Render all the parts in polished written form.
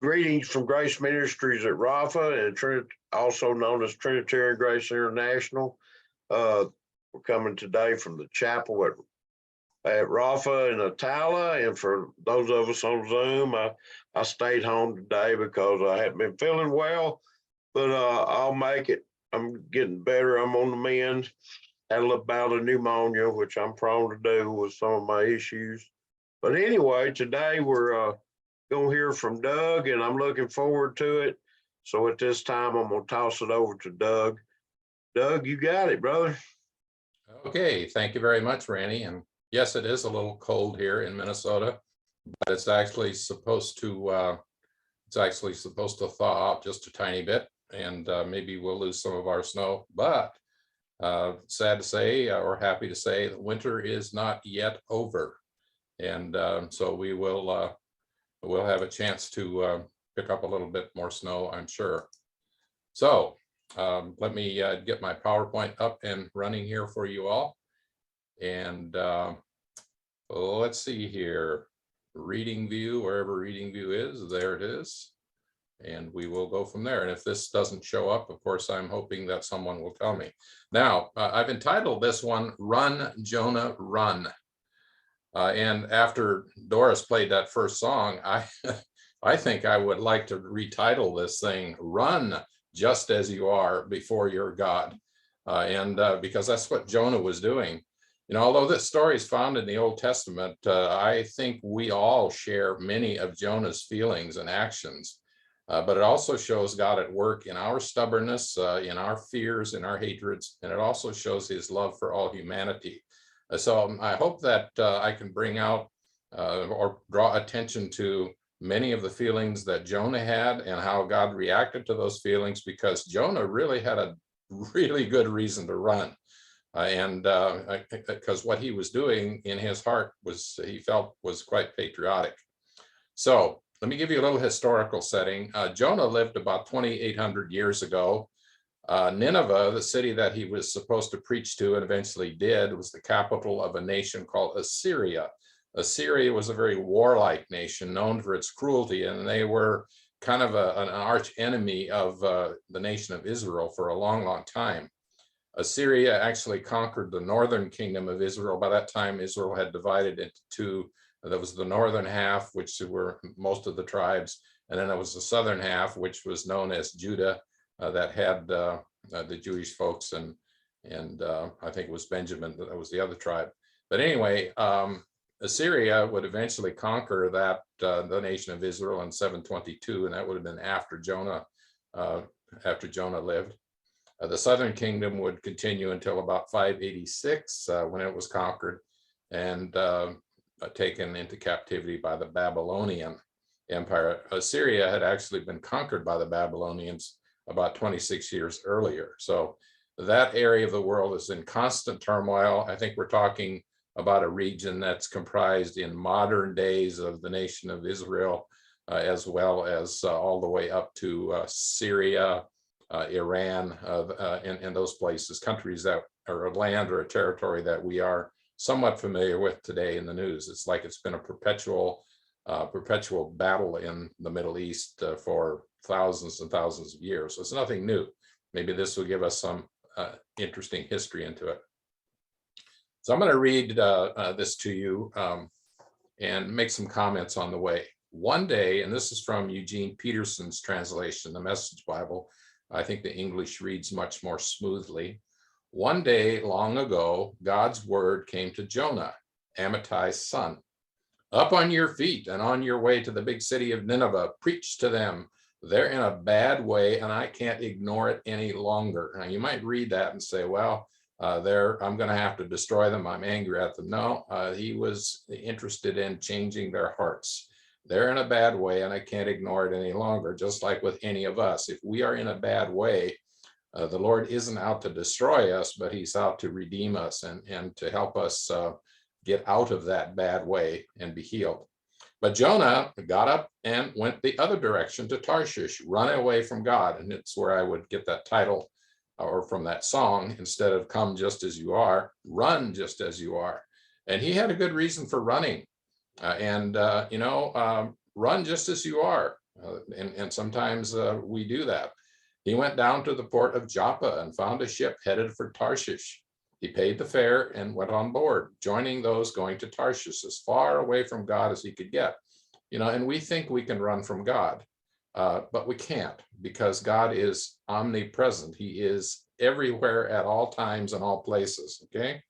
Greetings from Grace Ministries at Rafa and also known as Trinitarian Grace International. We're coming today from the chapel at Rafa in Atala. And for those of us on Zoom, I stayed home today because I hadn't been feeling well, but I'll make it. I'm getting better. I'm on the mend. Had a little bout of pneumonia, which I'm prone to do with some of my issues. But anyway, today we're going to hear from Doug, and I'm looking forward to it. So at this time, I'm going to toss it over to Doug. Doug, you got it, brother. Okay, thank you very much, Randy. And yes, it is a little cold here in Minnesota, but it's actually supposed to thaw out just a tiny bit, and maybe we'll lose some of our snow. But sad to say, or happy to say, that winter is not yet over, and so we'll have a chance to pick up a little bit more snow, I'm sure. So let me get my PowerPoint up and running here for you all. And let's see here. Reading view, wherever reading view is, there it is. And we will go from there. And if this doesn't show up, of course, I'm hoping that someone will tell me. Now, I've entitled this one, Run, Jonah, Run. And after Doris played that first song, I think I would like to retitle this thing, Run Just As You Are Before Your God. Because that's what Jonah was doing. You know, although this story is found in the Old Testament, I think we all share many of Jonah's feelings and actions. But it also shows God at work in our stubbornness, in our fears, in our hatreds, and it also shows his love for all humanity. So I hope that I can bring out or draw attention to many of the feelings that Jonah had and how God reacted to those feelings, because Jonah really had a really good reason to run. Because what he was doing in his heart he felt was quite patriotic. So let me give you a little historical setting. Jonah lived about 2,800 years ago. Nineveh, the city that he was supposed to preach to and eventually did, was the capital of a nation called Assyria. Assyria was a very warlike nation known for its cruelty, and they were kind of an arch enemy of the nation of Israel for a long, long time. Assyria actually conquered the northern kingdom of Israel. By that time, Israel had divided into two. There was the northern half, which were most of the tribes, and then there was the southern half, which was known as Judah, that had the Jewish folks, and I think it was Benjamin that was the other tribe. But anyway, Assyria would eventually conquer the nation of Israel in 722, and that would have been after Jonah lived. The southern kingdom would continue until about 586 when it was conquered and taken into captivity by the Babylonian Empire. Assyria had actually been conquered by the Babylonians about 26 years earlier. So that area of the world is in constant turmoil. I think we're talking about a region that's comprised in modern days of the nation of Israel, as well as all the way up to Syria, Iran, and those places, countries that are a land or a territory that we are somewhat familiar with today in the news. It's like it's been a perpetual battle in the Middle East for thousands and thousands of years. So it's nothing new. Maybe this will give us some interesting history into it. So I'm going to read this to you and make some comments on the way. One day, and this is from Eugene Peterson's translation, the Message Bible. I think the English reads much more smoothly. One day long ago, God's word came to Jonah, Amittai's son. Up on your feet and on your way to the big city of Nineveh, preach to them. They're in a bad way and I can't ignore it any longer. Now you might read that and say, well, I'm going to have to destroy them. I'm angry at them. No, he was interested in changing their hearts. They're in a bad way and I can't ignore it any longer. Just like with any of us, if we are in a bad way, the Lord isn't out to destroy us, but he's out to redeem us and to help us get out of that bad way and be healed. But Jonah got up and went the other direction to Tarshish, run away from God. And it's where I would get that title, or from that song, instead of come just as you are, run just as you are. And he had a good reason for running. Run just as you are. And sometimes we do that. He went down to the port of Joppa and found a ship headed for Tarshish. He paid the fare and went on board, joining those going to Tarshish, as far away from God as he could get. And we think we can run from God, but we can't, because God is omnipresent. He is everywhere at all times and all places, okay?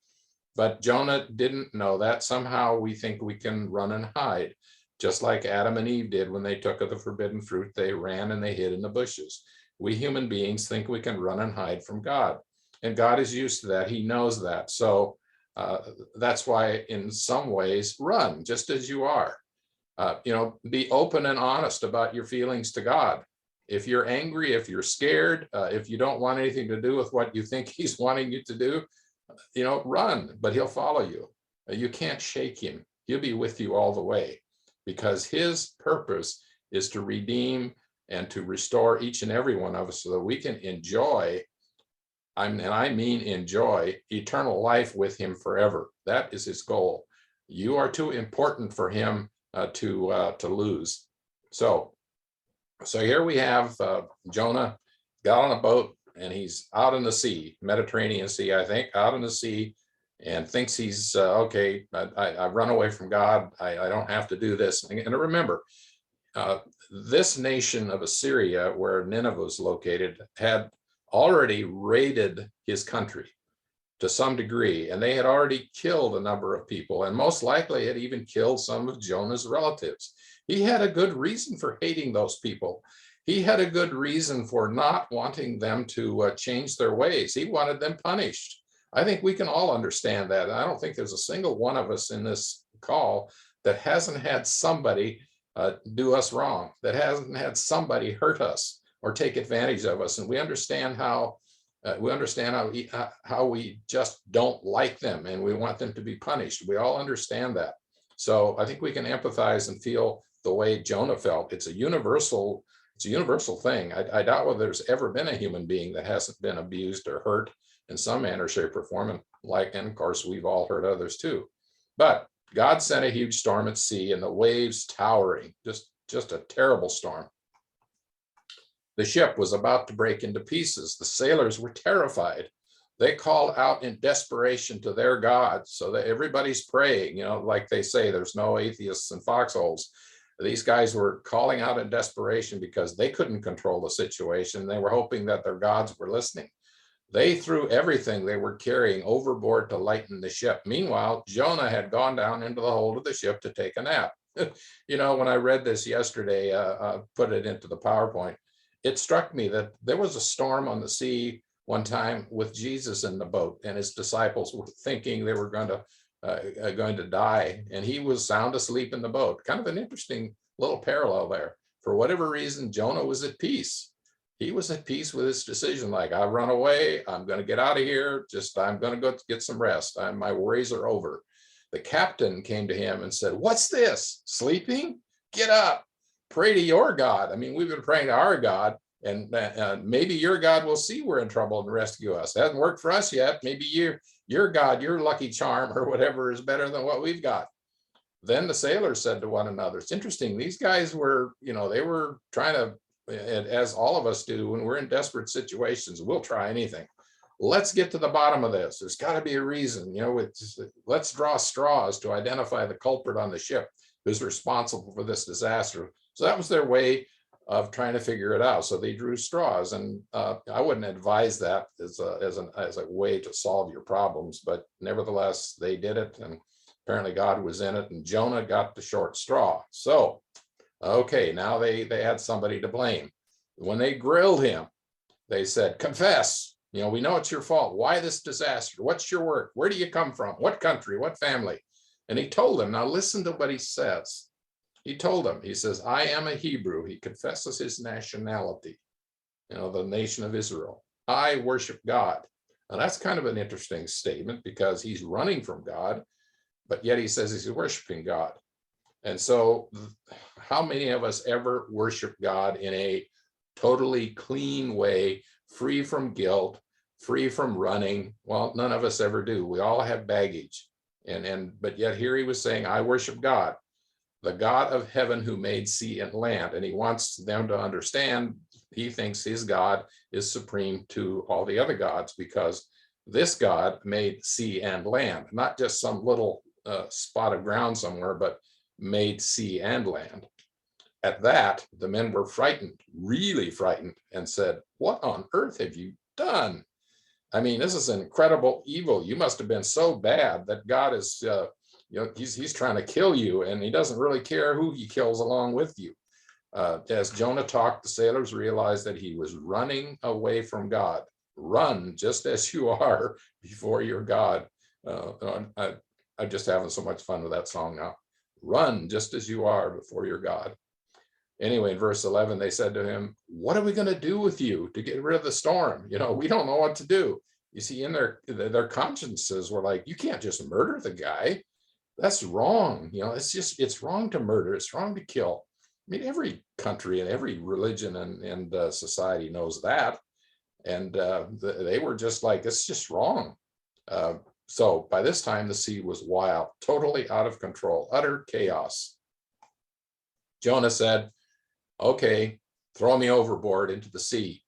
But Jonah didn't know that. Somehow we think we can run and hide, just like Adam and Eve did when they took of the forbidden fruit. They ran and they hid in the bushes. We human beings think we can run and hide from God, and God is used to that. He knows that. So that's why in some ways, run just as you are. Be open and honest about your feelings to God. If you're angry, if you're scared, if you don't want anything to do with what you think he's wanting you to do, run, but he'll follow you. You can't shake him. He'll be with you all the way, because his purpose is to redeem and to restore each and every one of us so that we can enjoy, and I mean enjoy, eternal life with him forever. That is his goal. You are too important for him to lose. So here we have Jonah got on a boat, and he's out in the sea, Mediterranean Sea, I think, out in the sea, and thinks he's okay. I run away from God. I don't have to do this. And remember, this nation of Assyria, where Nineveh was located, had already raided his country to some degree, and they had already killed a number of people, and most likely had even killed some of Jonah's relatives. He had a good reason for hating those people. He had a good reason for not wanting them to change their ways. He wanted them punished. I think we can all understand that. I don't think there's a single one of us in this call that hasn't had somebody do us wrong, that hasn't had somebody hurt us or take advantage of us. And we understand how we just don't like them, and we want them to be punished. We all understand that. So I think we can empathize and feel the way Jonah felt. It's a universal thing. I doubt whether there's ever been a human being that hasn't been abused or hurt in some manner, shape, or form. And of course, we've all hurt others too. But God sent a huge storm at sea, and the waves towering, just a terrible storm. The ship was about to break into pieces. The sailors were terrified. They called out in desperation to their God, so that everybody's praying, like they say, there's no atheists in foxholes. These guys were calling out in desperation because they couldn't control the situation. They were hoping that their gods were listening. They threw everything they were carrying overboard to lighten the ship. Meanwhile, Jonah had gone down into the hold of the ship to take a nap. When I read this yesterday, put it into the PowerPoint, it struck me that there was a storm on the sea one time with Jesus in the boat, and his disciples were thinking they were going to die, and he was sound asleep in the boat. Kind of an interesting little parallel there. For whatever reason, Jonah was at peace. He was at peace with his decision. Like, I run away, I'm going to get out of here. I'm going to go get some rest. My worries are over. The captain came to him and said, "What's this? Sleeping? Get up. Pray to your God." I mean, we've been praying to our God, and maybe your God will see we're in trouble and rescue us. It hasn't worked for us yet. Maybe your God, your lucky charm or whatever is better than what we've got. Then the sailors said to one another, it's interesting, these guys were, they were trying to, as all of us do when we're in desperate situations, we'll try anything. Let's get to the bottom of this. There's got to be a reason, let's draw straws to identify the culprit on the ship who's responsible for this disaster. So that was their way of trying to figure it out. So they drew straws, and I wouldn't advise that as a way to solve your problems, but nevertheless, they did it, and apparently God was in it, and Jonah got the short straw. So, okay, now they had somebody to blame. When they grilled him, they said, confess, we know it's your fault. Why this disaster? What's your work? Where do you come from? What country? What family? And he told them, now listen to what he says. He told them, he says, I am a Hebrew. He confesses his nationality, the nation of Israel. I worship God. And that's kind of an interesting statement because he's running from God, but yet he says he's worshiping God. And so how many of us ever worship God in a totally clean way, free from guilt, free from running? Well, none of us ever do. We all have baggage. But yet here he was saying, I worship God. the God of heaven who made sea and land. And he wants them to understand, he thinks his God is supreme to all the other gods, because this God made sea and land, not just some little spot of ground somewhere, but made sea and land. At that, the men were frightened, really frightened, and said, "What on earth have you done? I mean, this is an incredible evil. You must have been so bad that God is, he's trying to kill you, and he doesn't really care who he kills along with you." As Jonah talked, the sailors realized that he was running away from God. Run just as you are before your God. I'm just having so much fun with that song now. Run just as you are before your God. Anyway, in verse 11, they said to him, "What are we going to do with you to get rid of the storm? We don't know what to do." You see, in their consciences were like, you can't just murder the guy. That's wrong. It's wrong to murder. It's wrong to kill. I mean, every country and every religion and society knows that. And they were just like, it's just wrong. So by this time, the sea was wild, totally out of control, utter chaos. Jonah said, "Okay, throw me overboard into the sea.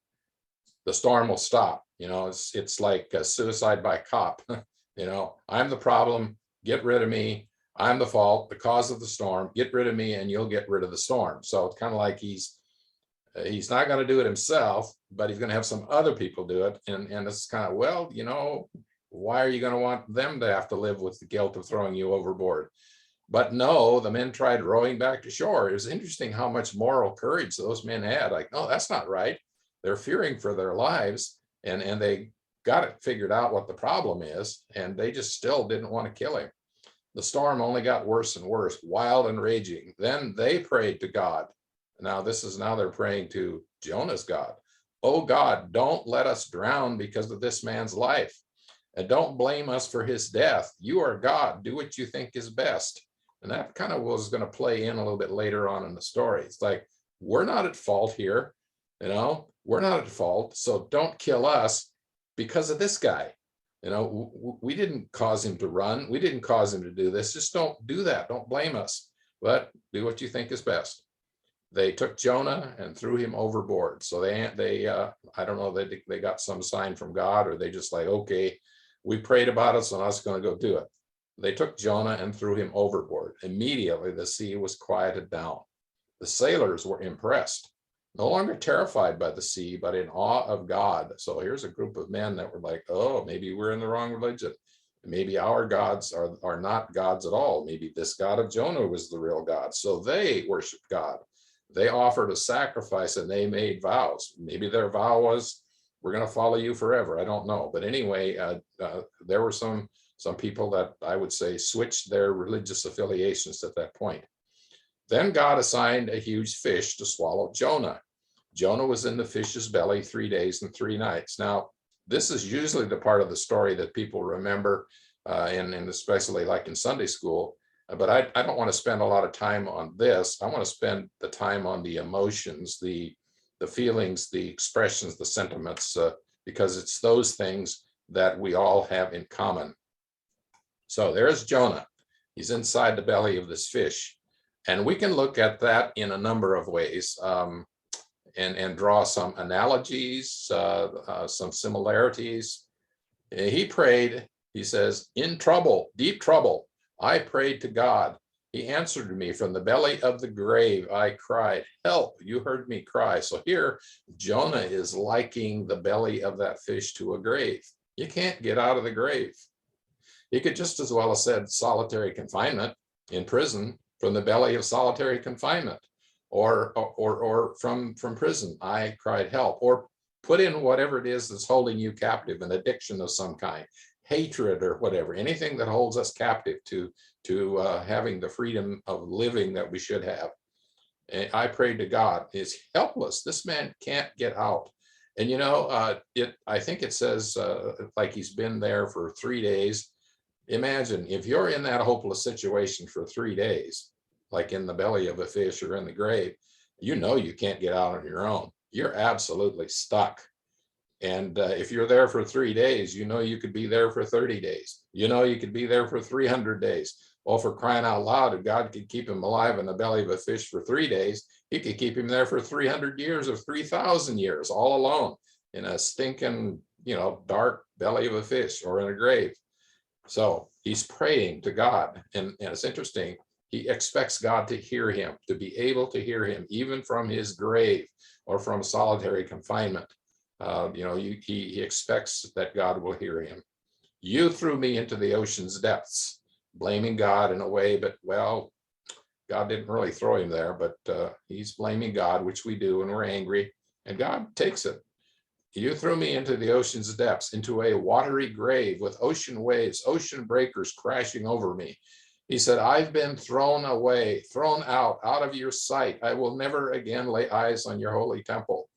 The storm will stop." It's like a suicide by cop. I'm the problem. Get rid of me. I'm the fault, the cause of the storm. Get rid of me and you'll get rid of the storm. So it's kind of like he's not going to do it himself, but he's going to have some other people do it. And it's kind of, well, why are you going to want them to have to live with the guilt of throwing you overboard? But no, the men tried rowing back to shore. It was interesting how much moral courage those men had. Like, no, that's not right. They're fearing for their lives, and they got it figured out what the problem is, and they just still didn't want to kill him. The storm only got worse and worse, wild and raging. Then they prayed to God. Now they're praying to Jonah's God. "Oh God, don't let us drown because of this man's life. And don't blame us for his death. You are God. Do what you think is best." And that kind of was going to play in a little bit later on in the story. It's like, we're not at fault here. We're not at fault. So don't kill us because of this guy. We didn't cause him to run. We didn't cause him to do this. Just don't do that. Don't blame us, but do what you think is best. They took Jonah and threw him overboard. So they I don't know, they got some sign from God, or they just like, okay, we prayed about it, so now it's going to go do it. They took Jonah and threw him overboard. Immediately, the sea was quieted down. The sailors were impressed, no longer terrified by the sea, but in awe of God. So here's a group of men that were like, oh, maybe we're in the wrong religion. Maybe our gods are not gods at all. Maybe this God of Jonah was the real God. So they worshiped God. They offered a sacrifice and they made vows. Maybe their vow was, we're going to follow you forever. I don't know. But anyway, there were some people that I would say switched their religious affiliations at that point. Then God assigned a huge fish to swallow Jonah. Jonah was in the fish's belly 3 days and 3 nights. Now, this is usually the part of the story that people remember, and especially like in Sunday school. But I don't want to spend a lot of time on this. I want to spend the time on the emotions, the feelings, the expressions, the sentiments, because it's those things that we all have in common. So there's Jonah. He's inside the belly of this fish. And we can look at that in a number of ways, and draw some analogies, some similarities. He prayed, he says, in trouble, deep trouble, I prayed to God. He answered me from the belly of the grave. I cried, help, you heard me cry. So here, Jonah is liking the belly of that fish to a grave. You can't get out of the grave. He could just as well have said solitary confinement in prison, from the belly of solitary confinement, or from prison. I cried help, or put in whatever it is that's holding you captive, an addiction of some kind, hatred or whatever, anything that holds us captive to having the freedom of living that we should have. And I prayed to God. Is helpless. This man can't get out. And I think it says like he's been there for 3 days. Imagine if you're in that hopeless situation for 3 days, like in the belly of a fish or in the grave, you can't get out on your own. You're absolutely stuck. And if you're there for 3 days, you could be there for 30 days. You could be there for 300 days. Well, for crying out loud, if God could keep him alive in the belly of a fish for 3 days, he could keep him there for 300 years or 3,000 years, all alone in a stinking, dark belly of a fish or in a grave. So he's praying to God. And it's interesting. He expects God to hear him, to be able to hear him, even from his grave or from solitary confinement. He expects that God will hear him. You threw me into the ocean's depths, blaming God in a way, but well, God didn't really throw him there, but he's blaming God, which we do when we're angry, and God takes it. You threw me into the ocean's depths, into a watery grave with ocean waves, ocean breakers crashing over me. He said, I've been thrown away, thrown out of your sight. I will never again lay eyes on your holy temple.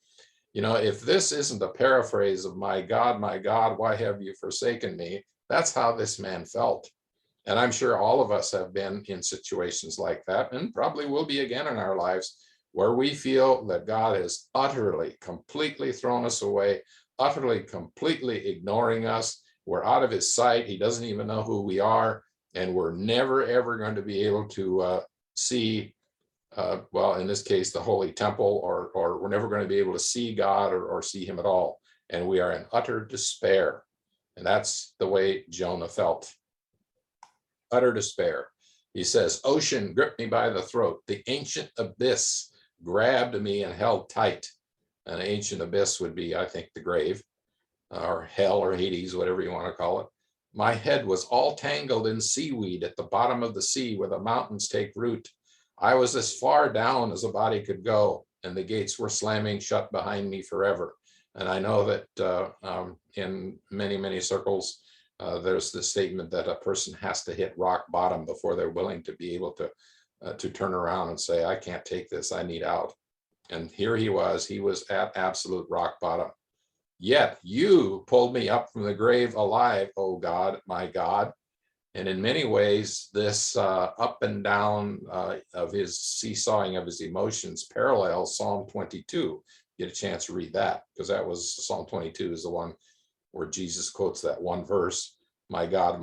If this isn't a paraphrase of my God, why have you forsaken me? That's how this man felt. And I'm sure all of us have been in situations like that, and probably will be again in our lives, where we feel that God has utterly, completely thrown us away, utterly, completely ignoring us. We're out of his sight. He doesn't even know who we are. And we're never, ever going to be able to see, in this case, the Holy Temple, or we're never going to be able to see God or see him at all. And we are in utter despair. And that's the way Jonah felt. Utter despair. He says, ocean gripped me by the throat. The ancient abyss grabbed me and held tight. An ancient abyss would be, I think, the grave, or hell, or Hades, whatever you want to call it. My head was all tangled in seaweed at the bottom of the sea where the mountains take root. I was as far down as a body could go, and the gates were slamming shut behind me forever. And I know that in many, many circles, there's the statement that a person has to hit rock bottom before they're willing to be able to turn around and say, I can't take this, I need out. And here he was at absolute rock bottom. Yet you pulled me up from the grave alive, O God, my God. And in many ways, this up and down of his seesawing of his emotions parallels Psalm 22. Get a chance to read that, because that was Psalm 22 is the one where Jesus quotes that one verse, my God,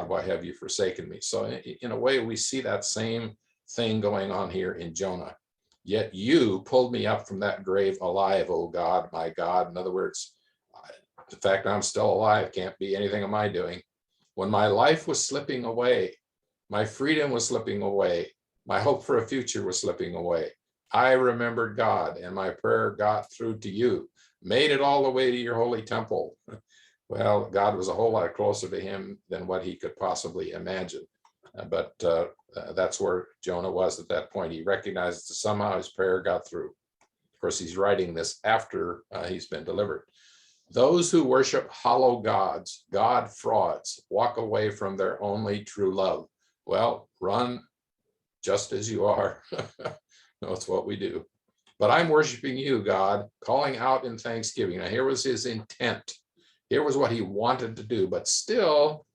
why have you forsaken me? So in a way, we see that same thing going on here in Jonah. Yet you pulled me up from that grave alive, O God, my God. In other words, the fact I'm still alive can't be anything of my doing. When my life was slipping away, my freedom was slipping away, my hope for a future was slipping away, I remembered God, and my prayer got through to you, made it all the way to your holy temple. Well, God was a whole lot closer to him than what he could possibly imagine. But that's where Jonah was at that point. He recognized that somehow his prayer got through. Of course, he's writing this after he's been delivered. Those who worship hollow gods, God frauds, walk away from their only true love. Well, run just as you are. That's what we do. But I'm worshiping you, God, calling out in thanksgiving. Now, here was his intent. Here was what he wanted to do, but still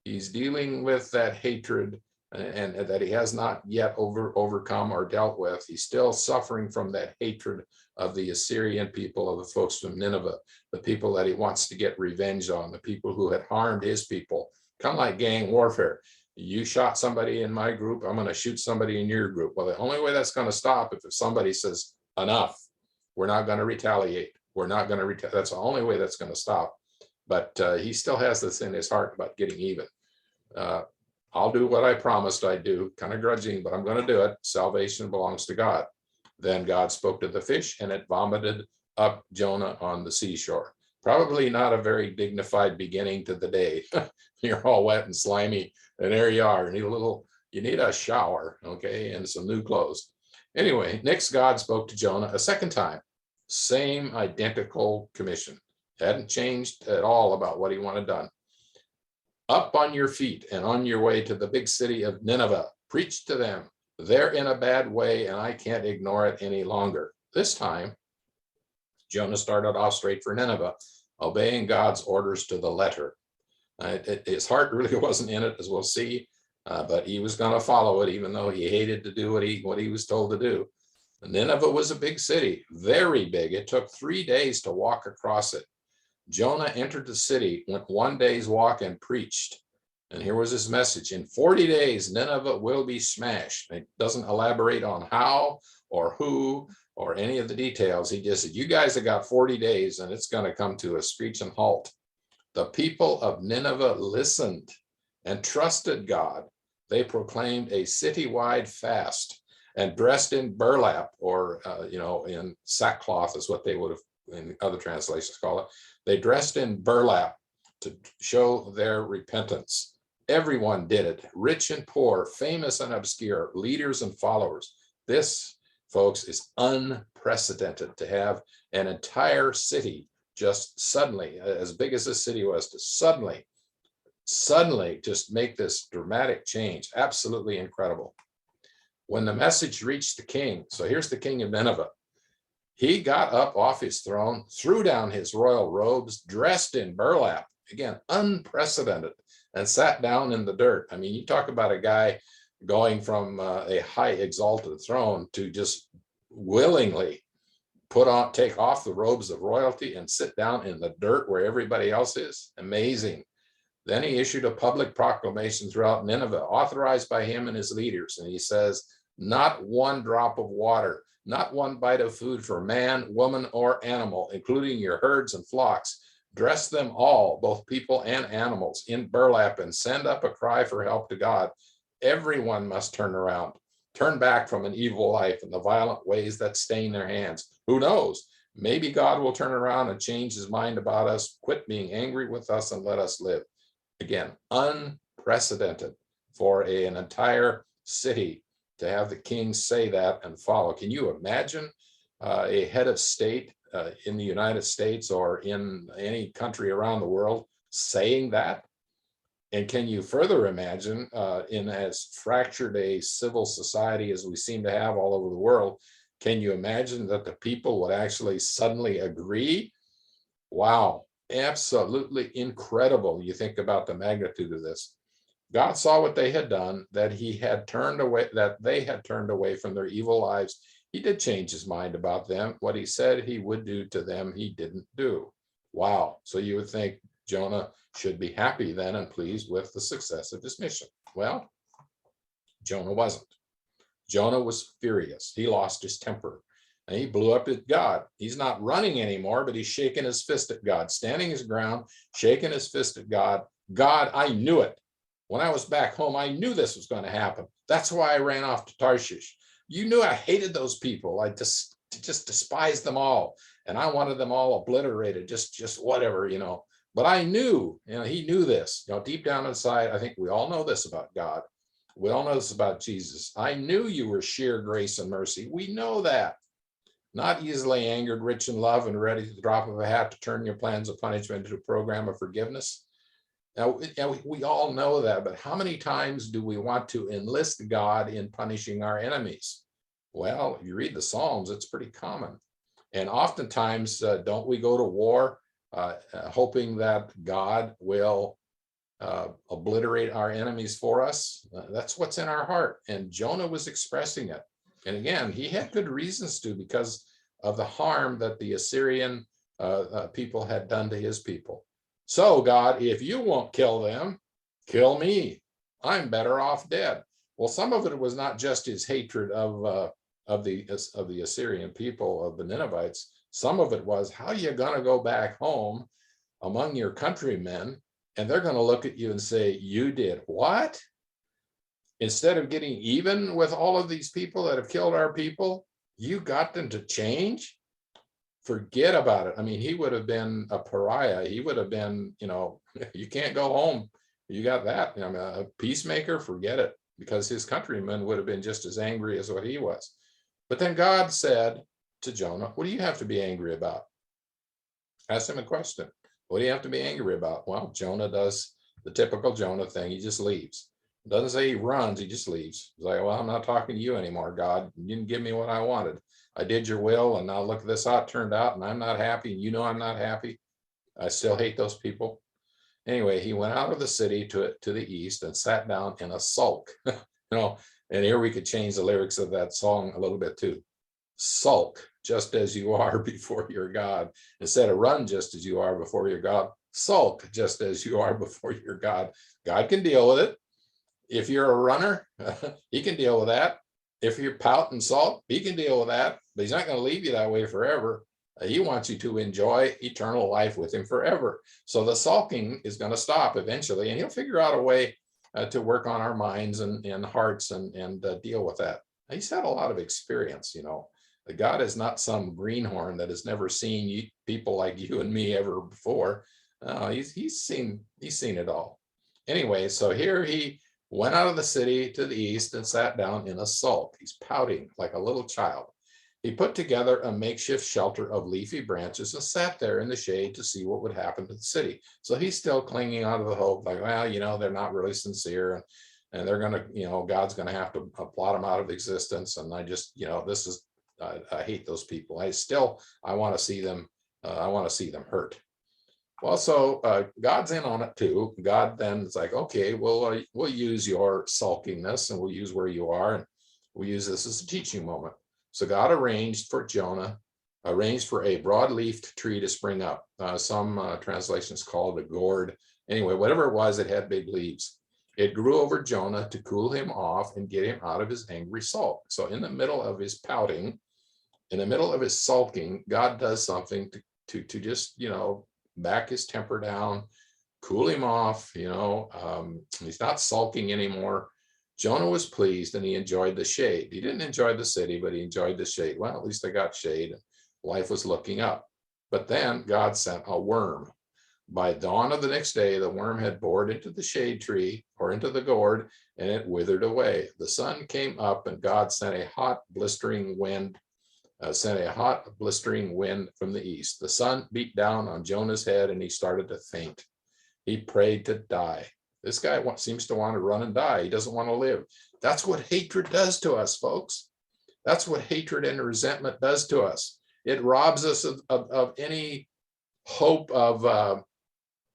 he's dealing with that hatred and that he has not yet overcome or dealt with. He's still suffering from that hatred of the Assyrian people, of the folks from Nineveh, the people that he wants to get revenge on, the people who had harmed his people, kind of like gang warfare. You shot somebody in my group, I'm going to shoot somebody in your group. Well, the only way that's going to stop if somebody says, enough, we're not going to retaliate. We're not going to retaliate. That's the only way that's going to stop. But he still has this in his heart about getting even. I'll do what I promised I'd do, kind of grudging, but I'm going to do it. Salvation belongs to God. Then God spoke to the fish, and it vomited up Jonah on the seashore. Probably not a very dignified beginning to the day. You're all wet and slimy, and there you are. You need a shower, okay, and some new clothes. Anyway, next God spoke to Jonah a second time. Same identical commission. Hadn't changed at all about what he wanted done. Up on your feet and on your way to the big city of Nineveh. Preach to them. They're in a bad way, and I can't ignore it any longer. This time, Jonah started off straight for Nineveh, obeying God's orders to the letter. His heart really wasn't in it, as we'll see, but he was going to follow it, even though he hated to do what he was told to do. Nineveh was a big city, very big. It took 3 days to walk across it. Jonah entered the city, went 1 day's walk, and preached. And here was his message: in 40 days, Nineveh will be smashed. It doesn't elaborate on how or who or any of the details. He just said, you guys have got 40 days and it's going to come to a screeching halt. The people of Nineveh listened and trusted God. They proclaimed a citywide fast and dressed in burlap, or, in sackcloth is what they would have in other translations call it. They dressed in burlap to show their repentance. Everyone did it, rich and poor, famous and obscure, leaders and followers. This, folks, is unprecedented, to have an entire city just suddenly, as big as this city was, to suddenly just make this dramatic change. Absolutely incredible. When the message reached the king, so here's the king of Nineveh. He got up off his throne, threw down his royal robes, dressed in burlap, again, unprecedented, and sat down in the dirt. I mean, you talk about a guy going from a high exalted throne to just willingly take off the robes of royalty and sit down in the dirt where everybody else is. Amazing. Then he issued a public proclamation throughout Nineveh, authorized by him and his leaders. And he says, not one drop of water, not one bite of food for man, woman, or animal, including your herds and flocks. Dress them all, both people and animals, in burlap and send up a cry for help to God. Everyone must turn back from an evil life and the violent ways that stain their hands. Who knows? Maybe God will turn around and change his mind about us, quit being angry with us, and let us live. Again, unprecedented for an entire city to have the king say that and follow. Can you imagine a head of state in the United States or in any country around the world saying that? And can you further imagine, in as fractured a civil society as we seem to have all over the world, can you imagine that the people would actually suddenly agree? Wow, absolutely incredible. You think about the magnitude of this. God saw what they had done, that they had turned away from their evil lives. He did change his mind about them. What he said he would do to them, he didn't do. Wow. So you would think Jonah should be happy then and pleased with the success of his mission. Well, Jonah wasn't. Jonah was furious. He lost his temper and he blew up at God. He's not running anymore, but he's shaking his fist at God, standing his ground, shaking his fist at God. God, I knew it. When I was back home, I knew this was going to happen. That's why I ran off to Tarshish. You knew I hated those people. I just despised them all. And I wanted them all obliterated, just whatever, But I knew, he knew this, deep down inside. I think we all know this about God. We all know this about Jesus. I knew you were sheer grace and mercy. We know that. Not easily angered, rich in love, and ready to the drop of a hat to turn your plans of punishment into a program of forgiveness. Now, we all know that, but how many times do we want to enlist God in punishing our enemies? Well, if you read the Psalms, it's pretty common. And oftentimes, don't we go to war hoping that God will obliterate our enemies for us? That's what's in our heart. And Jonah was expressing it. And again, he had good reasons to, because of the harm that the Assyrian people had done to his people. So God, if you won't kill them, kill me. I'm better off dead. Well, some of it was not just his hatred of the Assyrian people, of the Ninevites. Some of it was, how are you going to go back home among your countrymen and they're going to look at you and say, you did what? Instead of getting even with all of these people that have killed our people, you got them to change? Forget about it. I mean, he would have been a pariah. He would have been, you can't go home. You got that. A peacemaker, forget it, because his countrymen would have been just as angry as what he was. But then God said to Jonah, what do you have to be angry about? Ask him a question. What do you have to be angry about? Well, Jonah does the typical Jonah thing. He just leaves. Doesn't say he runs, he just leaves. He's like, well, I'm not talking to you anymore, God. You didn't give me what I wanted. I did your will, and now look at this how it turned out, and I'm not happy, and you know I'm not happy. I still hate those people. Anyway, he went out of the city to the east and sat down in a sulk. And here we could change the lyrics of that song a little bit too. Sulk just as you are before your God. Instead of run just as you are before your God, sulk just as you are before your God. God can deal with it. If you're a runner, he can deal with that. If you pout and sulk, he can deal with that, but he's not going to leave you that way forever. He wants you to enjoy eternal life with him forever. So the sulking is going to stop eventually, and he'll figure out a way to work on our minds and hearts and deal with that. He's had a lot of experience, you know. God is not some greenhorn that has never seen people like you and me ever before. He's seen it all. Anyway, so here he went out of the city to the east and sat down in a sulk. He's pouting like a little child. He put together a makeshift shelter of leafy branches and sat there in the shade to see what would happen to the city. So he's still clinging on to the hope, like, well, you know, they're not really sincere, and they're going to, you know, God's going to have to blot them out of existence. And I just, you know, this is, I hate those people. I want to see them, hurt. Well, so God's in on it too. God then is like, okay, well, we'll use your sulkiness and we'll use where you are, and we'll use this as a teaching moment. So God arranged for a broad-leafed tree to spring up. Some translations call it a gourd. Anyway, whatever it was, it had big leaves. It grew over Jonah to cool him off and get him out of his angry sulk. So in the middle of his pouting, in the middle of his sulking, God does something to just, you know, back his temper down, cool him off. You know, he's not sulking anymore. Jonah was pleased and he enjoyed the shade. He didn't enjoy the city, but he enjoyed the shade. Well, at least I got shade and life was looking up. But then God sent a worm. By dawn of the next day, the worm had bored into the shade tree or into the gourd, and it withered away. The sun came up and God sent a hot, blistering wind from the east. The sun beat down on Jonah's head and he started to faint. He prayed to die. This guy seems to want to run and die. He doesn't want to live. That's what hatred does to us, folks. That's what hatred and resentment does to us. It robs us of any hope of a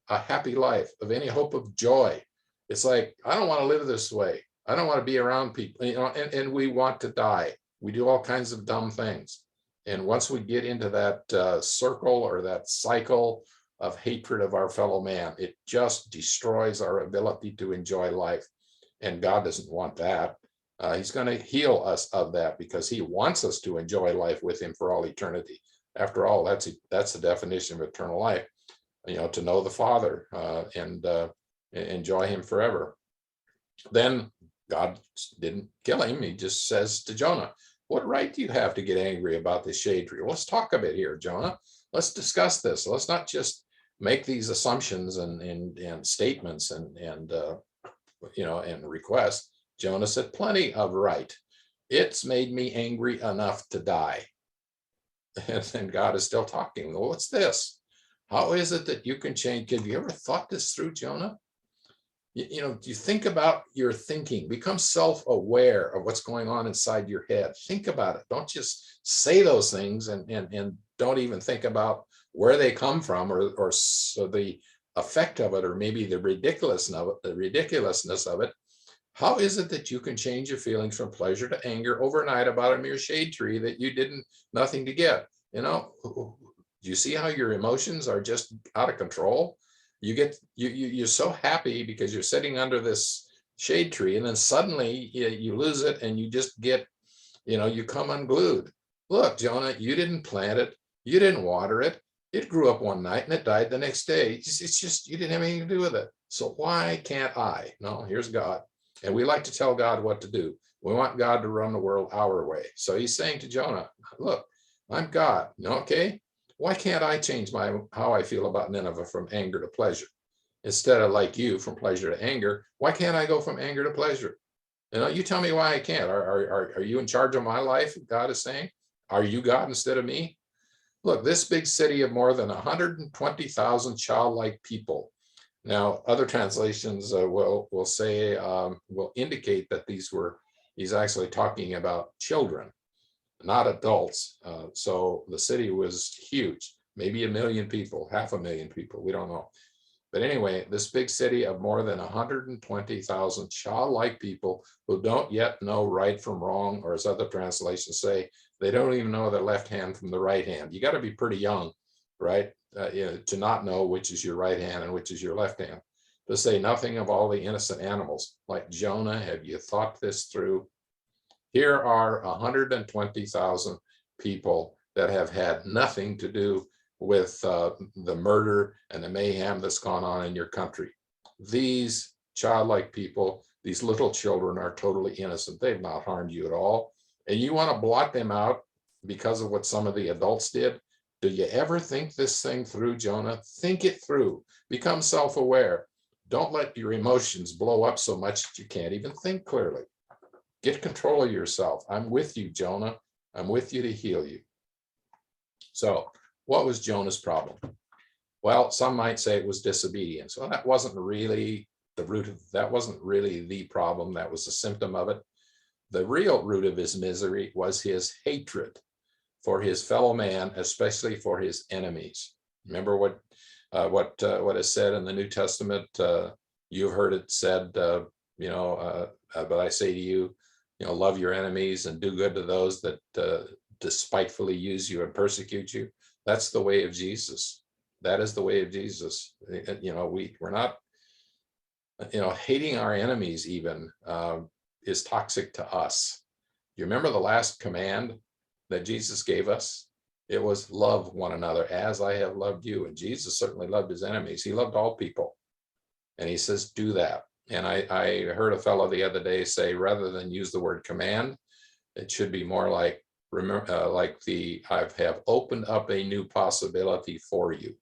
happy life, of any hope of joy. It's like, I don't want to live this way. I don't want to be around people, you know, and we want to die. We do all kinds of dumb things. And once we get into that circle or that cycle of hatred of our fellow man, it just destroys our ability to enjoy life. And God doesn't want that. He's going to heal us of that because he wants us to enjoy life with him for all eternity. After all, that's the definition of eternal life, you know, to know the Father and enjoy him forever. Then God didn't kill him. He just says to Jonah, what right do you have to get angry about this shade tree? Let's talk a bit here, Jonah. Let's discuss this. Let's not just make these assumptions and statements and you know, and requests. Jonah said, plenty of right. It's made me angry enough to die. And then God is still talking. Well, what's this? How is it that you can change? Have you ever thought this through, Jonah? You know, you think about your thinking, become self-aware of what's going on inside your head. Think about it. Don't just say those things and don't even think about where they come from or so the effect of it, or maybe the ridiculousness of it. How is it that you can change your feelings from pleasure to anger overnight about a mere shade tree that you didn't nothing to get? You know, do you see how your emotions are just out of control? You're so happy because you're sitting under this shade tree, and then suddenly you lose it and you just get, you know, you come unglued. Look, Jonah, you didn't plant it, you didn't water it. It grew up one night and it died the next day. It's just you didn't have anything to do with it. So why can't I? No, here's God. And we like to tell God what to do. We want God to run the world our way. So he's saying to Jonah, look, I'm God. Okay. Why can't I change how I feel about Nineveh from anger to pleasure? Instead of like you, from pleasure to anger, why can't I go from anger to pleasure? You know, you tell me why I can't. Are you in charge of my life? God is saying, are you God instead of me? Look, this big city of more than 120,000 childlike people. Now, other translations will indicate that he's actually talking about children, not adults. So the city was huge, maybe 1 million people, 500,000 people, we don't know. But anyway, this big city of more than 120,000 childlike people who don't yet know right from wrong, or as other translations say, they don't even know their left hand from the right hand. You got to be pretty young right? To not know which is your right hand and which is your left hand. To say nothing of all the innocent animals. Like Jonah, have you thought this through? Here are 120,000 people that have had nothing to do with the murder and the mayhem that's gone on in your country. These childlike people, these little children, are totally innocent. They've not harmed you at all. And you want to blot them out because of what some of the adults did? Do you ever think this thing through, Jonah? Think it through. Become self-aware. Don't let your emotions blow up so much that you can't even think clearly. Get control of yourself. I'm with you, Jonah. I'm with you to heal you. So what was Jonah's problem? Well, some might say it was disobedience. Well, that wasn't really the root of, that wasn't really the problem. That was a symptom of it. The real root of his misery was his hatred for his fellow man, especially for his enemies. Remember what is said in the New Testament? You've heard it said, but I say to you, love your enemies and do good to those that despitefully use you and persecute you. That's the way of Jesus. That is the way of Jesus. We're not, hating our enemies even is toxic to us. You remember the last command that Jesus gave us? It was love one another as I have loved you. And Jesus certainly loved his enemies. He loved all people. And he says, do that. And I heard a fellow the other day say, rather than use the word command, it should be more like, I have opened up a new possibility for you.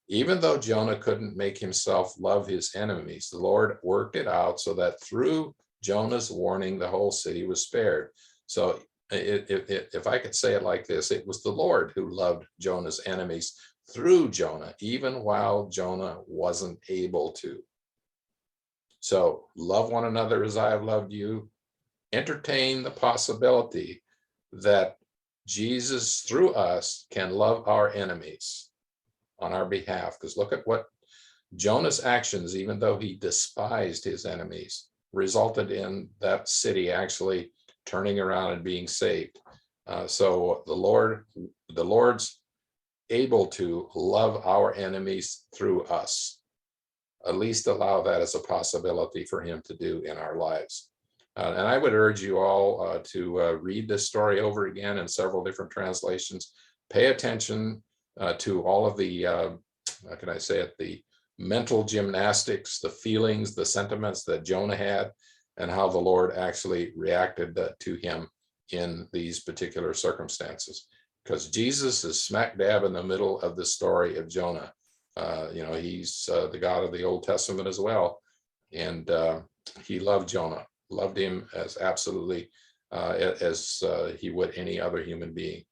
Even though Jonah couldn't make himself love his enemies, the Lord worked it out so that through Jonah's warning, the whole city was spared. So if I could say it like this, it was the Lord who loved Jonah's enemies through Jonah, even while Jonah wasn't able to. So love one another as I have loved you. Entertain the possibility that Jesus, through us, can love our enemies on our behalf. Because look at what Jonah's actions, even though he despised his enemies, resulted in that city actually turning around and being saved. So the Lord's able to love our enemies through us. At least allow that as a possibility for him to do in our lives. And I would urge you all to read this story over again in several different translations. Pay attention to all of the, how can I say it, the mental gymnastics, the feelings, the sentiments that Jonah had, and how the Lord actually reacted to him in these particular circumstances. Because Jesus is smack dab in the middle of the story of Jonah. He's the God of the Old Testament as well. And he loved Jonah, loved him as absolutely as he would any other human being.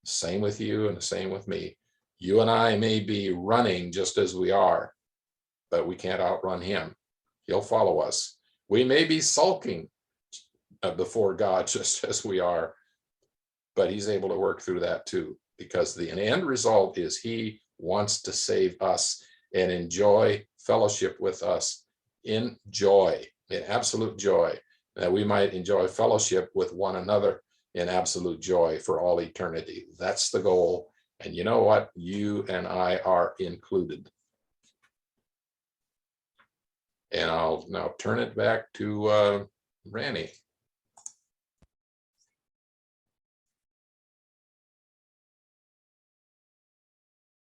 Same with you and the same with me. You and I may be running just as we are, but we can't outrun him. He'll follow us. We may be sulking before God just as we are, but he's able to work through that too, because the end result is he wants to save us and enjoy fellowship with us in joy, in absolute joy, that we might enjoy fellowship with one another in absolute joy for all eternity. That's the goal. And you know what? You and I are included. And I'll now turn it back to Randy.